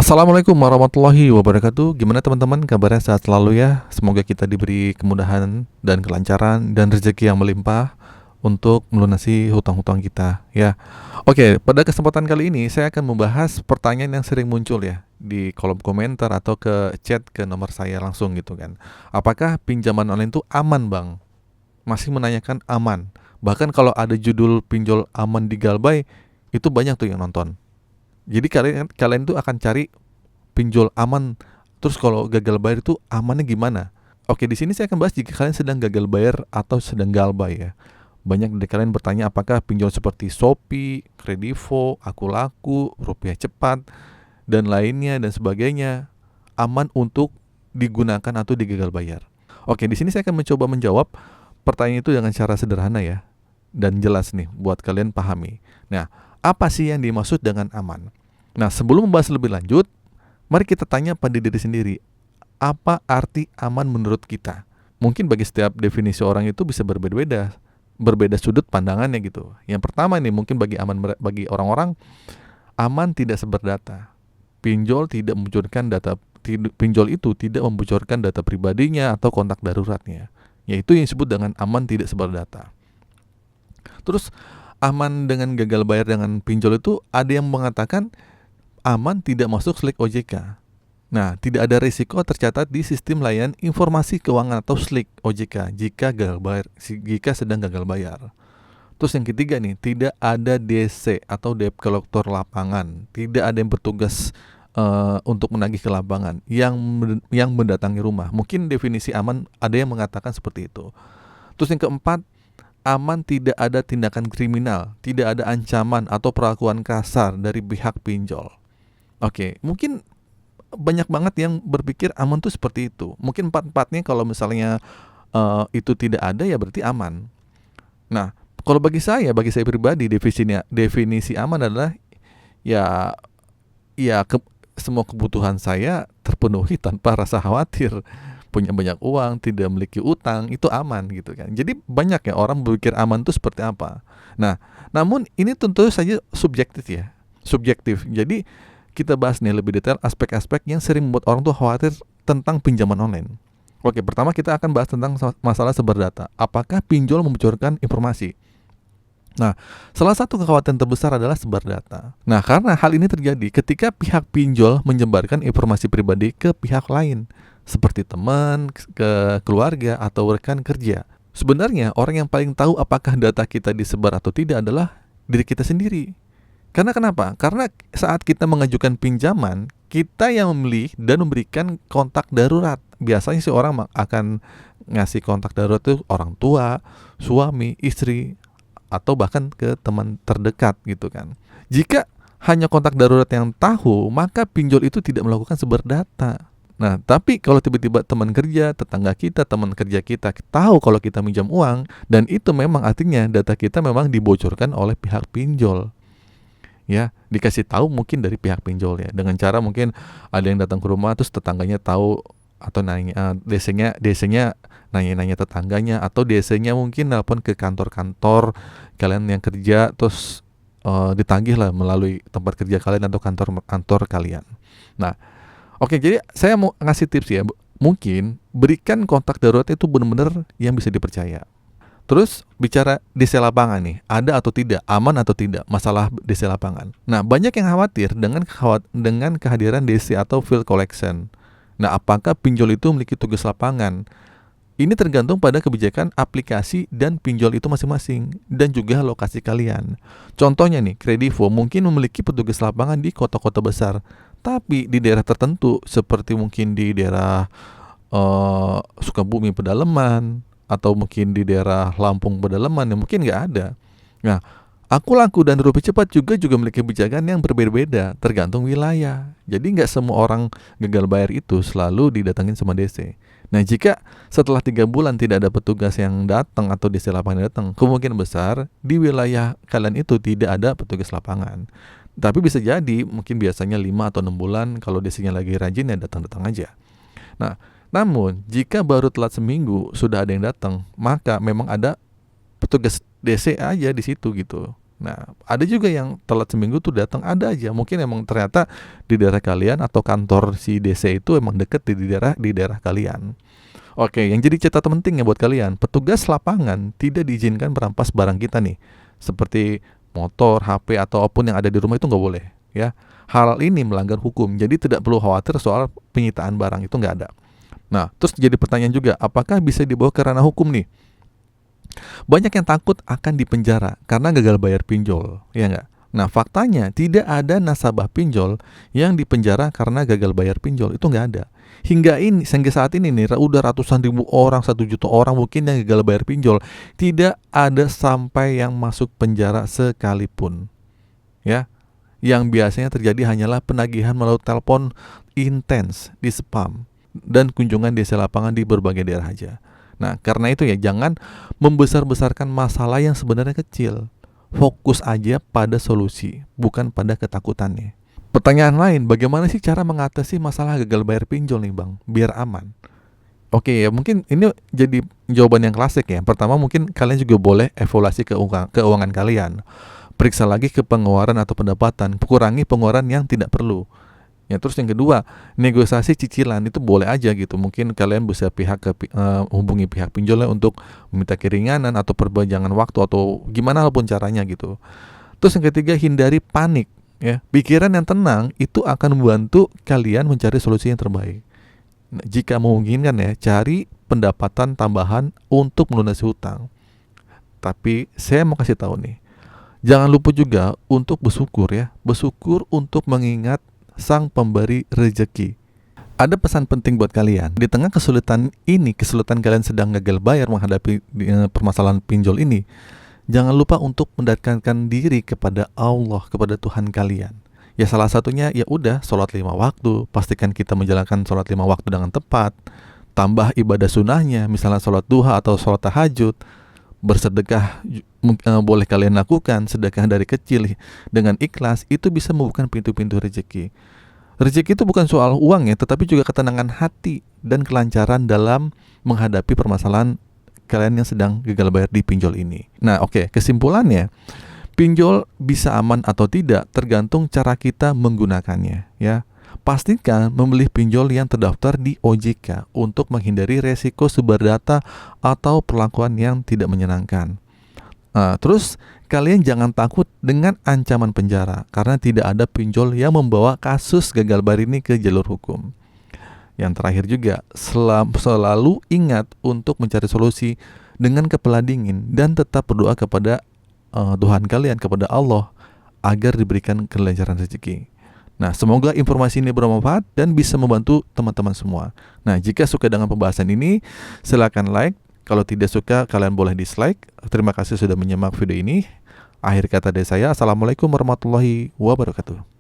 Assalamualaikum warahmatullahi wabarakatuh. Gimana teman-teman, kabarnya sehat selalu ya. Semoga kita diberi kemudahan dan kelancaran dan rezeki yang melimpah untuk melunasi hutang-hutang kita ya. Oke, pada kesempatan kali ini saya akan membahas pertanyaan yang sering muncul ya di kolom komentar atau ke chat ke nomor saya langsung gitu kan. Apakah pinjaman online itu aman, Bang? Masih menanyakan aman. Bahkan kalau ada judul pinjol aman di Galbay, itu banyak tuh yang nonton. Jadi kalian tuh akan cari pinjol aman. Terus kalau gagal bayar itu amannya gimana? Oke, di sini saya akan bahas jika kalian sedang gagal bayar atau sedang galbay ya. Banyak dari kalian bertanya apakah pinjol seperti Shopee, Kredivo, Akulaku, Rupiah Cepat, dan lainnya dan sebagainya aman untuk digunakan atau digagal bayar. Oke, di sini saya akan mencoba menjawab pertanyaan itu dengan cara sederhana ya dan jelas nih buat kalian pahami. Nah, apa sih yang dimaksud dengan aman? Nah, sebelum membahas lebih lanjut, mari kita tanya pada diri sendiri, apa arti aman menurut kita? Mungkin bagi setiap definisi orang itu bisa berbeda-beda, berbeda sudut pandangannya gitu. Yang pertama nih, mungkin bagi orang-orang, aman tidak sebar data. Pinjol tidak membocorkan data, pinjol itu tidak membocorkan data pribadinya atau kontak daruratnya. Yaitu yang disebut dengan aman tidak sebar data. Terus aman dengan gagal bayar dengan pinjol itu ada yang mengatakan aman tidak masuk SLIK OJK. Nah, tidak ada risiko tercatat di sistem layanan informasi keuangan atau SLIK OJK jika sedang gagal bayar. Terus yang ketiga nih, tidak ada DC atau debt collector lapangan, tidak ada yang bertugas untuk menagih ke lapangan yang mendatangi rumah. Mungkin definisi aman ada yang mengatakan seperti itu. Terus yang keempat, aman tidak ada tindakan kriminal, tidak ada ancaman atau perlakuan kasar dari pihak pinjol. Oke, mungkin banyak banget yang berpikir aman tuh seperti itu. Mungkin empat-empatnya kalau misalnya itu tidak ada ya berarti aman. Nah, kalau bagi saya pribadi definisi aman adalah ya semua kebutuhan saya terpenuhi tanpa rasa khawatir. Punya banyak uang, tidak memiliki utang, itu aman gitu kan. Jadi banyak ya orang berpikir aman itu seperti apa. Nah, namun ini tentu saja subjektif ya. Subjektif. Jadi kita bahas nih lebih detail aspek-aspek yang sering membuat orang tuh khawatir tentang pinjaman online. Oke, pertama kita akan bahas tentang masalah sebar data. Apakah pinjol membocorkan informasi? Nah, salah satu kekhawatiran terbesar adalah sebar data. Nah, karena hal ini terjadi ketika pihak pinjol menyebarkan informasi pribadi ke pihak lain, seperti teman, ke keluarga, atau rekan kerja. Sebenarnya, orang yang paling tahu apakah data kita disebar atau tidak adalah diri kita sendiri. Karena kenapa? Karena saat kita mengajukan pinjaman, kita yang memilih dan memberikan kontak darurat. Biasanya sih orang akan ngasih kontak darurat itu orang tua, suami, istri, atau bahkan ke teman terdekat gitu kan. Jika hanya kontak darurat yang tahu, maka pinjol itu tidak melakukan sebar data. Nah, tapi kalau tiba-tiba teman kerja, tetangga kita, teman kerja kita tahu kalau kita minjam uang, dan itu memang artinya data kita memang dibocorkan oleh pihak pinjol. Ya, dikasih tahu mungkin dari pihak pinjol ya, dengan cara mungkin ada yang datang ke rumah terus tetangganya tahu atau nanya DC-nya nanya-nanya tetangganya, atau DC-nya mungkin nelpon ke kantor-kantor kalian yang kerja terus ditagih lah melalui tempat kerja kalian atau kantor kalian. Nah, oke, jadi saya mau ngasih tips ya. Mungkin berikan kontak darurat itu benar-benar yang bisa dipercaya. Terus bicara DC lapangan nih, ada atau tidak, aman atau tidak masalah DC lapangan. Nah, banyak yang khawatir dengan kehadiran DC atau field collection. Nah, apakah pinjol itu memiliki tugas lapangan? Ini tergantung pada kebijakan aplikasi dan pinjol itu masing-masing dan juga lokasi kalian. Contohnya nih, Kredivo mungkin memiliki petugas lapangan di kota-kota besar, tapi di daerah tertentu seperti mungkin di daerah Sukabumi Pedalaman atau mungkin di daerah Lampung Pedalaman yang mungkin nggak ada. Nah, Akulaku dan Rupiah Cepat juga memiliki kebijakan yang berbeda-beda tergantung wilayah. Jadi nggak semua orang gagal bayar itu selalu didatangin sama DC. Nah, jika setelah 3 bulan tidak ada petugas yang datang atau DC lapangan datang, kemungkinan besar di wilayah kalian itu tidak ada petugas lapangan. Tapi bisa jadi mungkin biasanya 5 atau 6 bulan, kalau DC-nya lagi rajin ya datang-datang aja. Nah, namun jika baru telat seminggu sudah ada yang datang, maka memang ada petugas DC aja di situ gitu. Nah, ada juga yang telat seminggu tuh datang, ada aja. Mungkin emang ternyata di daerah kalian atau kantor si DC itu emang deket di daerah kalian. Oke, yang jadi catatan penting ya buat kalian, petugas lapangan tidak diizinkan merampas barang kita nih, seperti motor, HP atau apapun yang ada di rumah itu nggak boleh, ya. Hal ini melanggar hukum, jadi tidak perlu khawatir soal penyitaan barang itu nggak ada. Nah, terus jadi pertanyaan juga, apakah bisa dibawa ke ranah hukum nih? Banyak yang takut akan dipenjara karena gagal bayar pinjol, ya nggak? Nah, faktanya tidak ada nasabah pinjol yang dipenjara karena gagal bayar pinjol, itu nggak ada. Hingga saat ini nih, udah ratusan ribu orang, 1 juta orang mungkin yang gagal bayar pinjol, tidak ada sampai yang masuk penjara sekalipun, ya. Yang biasanya terjadi hanyalah penagihan melalui telepon intens di spam dan kunjungan desa lapangan di berbagai daerah aja. Nah, karena itu ya jangan membesar-besarkan masalah yang sebenarnya kecil. Fokus aja pada solusi, bukan pada ketakutannya. Pertanyaan lain, bagaimana sih cara mengatasi masalah gagal bayar pinjol nih Bang, biar aman? Oke ya, mungkin ini jadi jawaban yang klasik ya. Pertama mungkin kalian juga boleh evaluasi keuangan kalian. Periksa lagi ke pengeluaran atau pendapatan, kurangi pengeluaran yang tidak perlu. Ya, terus yang kedua, negosiasi cicilan itu boleh aja gitu. Mungkin kalian bisa hubungi pihak pinjolnya untuk meminta keringanan atau perpanjangan waktu atau gimana pun caranya gitu. Terus yang ketiga, hindari panik ya. Pikiran yang tenang itu akan membantu kalian mencari solusi yang terbaik. Nah, jika memungkinkan ya, cari pendapatan tambahan untuk melunasi hutang. Tapi saya mau kasih tahu nih, jangan lupa juga untuk bersyukur ya. Bersyukur untuk mengingat Sang Pemberi Rezeki. Ada pesan penting buat kalian. Di tengah kesulitan kalian sedang gagal bayar menghadapi permasalahan pinjol ini, jangan lupa untuk mendekatkan diri kepada Allah, kepada Tuhan kalian. Ya salah satunya ya udah sholat 5 waktu. Pastikan kita menjalankan sholat 5 waktu dengan tepat. Tambah ibadah sunnahnya, misalnya sholat duha atau sholat tahajud. Bersedekah boleh kalian lakukan, sedekah dari kecil dengan ikhlas, itu bisa membuka pintu-pintu rezeki. Rezeki itu bukan soal uang ya, tetapi juga ketenangan hati dan kelancaran dalam menghadapi permasalahan kalian yang sedang gagal bayar di pinjol ini. Nah, oke, kesimpulannya, pinjol bisa aman atau tidak tergantung cara kita menggunakannya, ya. Pastikan membeli pinjol yang terdaftar di OJK untuk menghindari resiko sumber data atau perlakuan yang tidak menyenangkan. Terus kalian jangan takut dengan ancaman penjara karena tidak ada pinjol yang membawa kasus gagal bayar ini ke jalur hukum. Yang terakhir juga, selalu ingat untuk mencari solusi dengan kepala dingin dan tetap berdoa kepada Tuhan kalian, kepada Allah agar diberikan kelancaran rezeki. Nah, semoga informasi ini bermanfaat dan bisa membantu teman-teman semua. Nah, jika suka dengan pembahasan ini, silakan like. Kalau tidak suka, kalian boleh dislike. Terima kasih sudah menyimak video ini. Akhir kata dari saya, Assalamualaikum warahmatullahi wabarakatuh.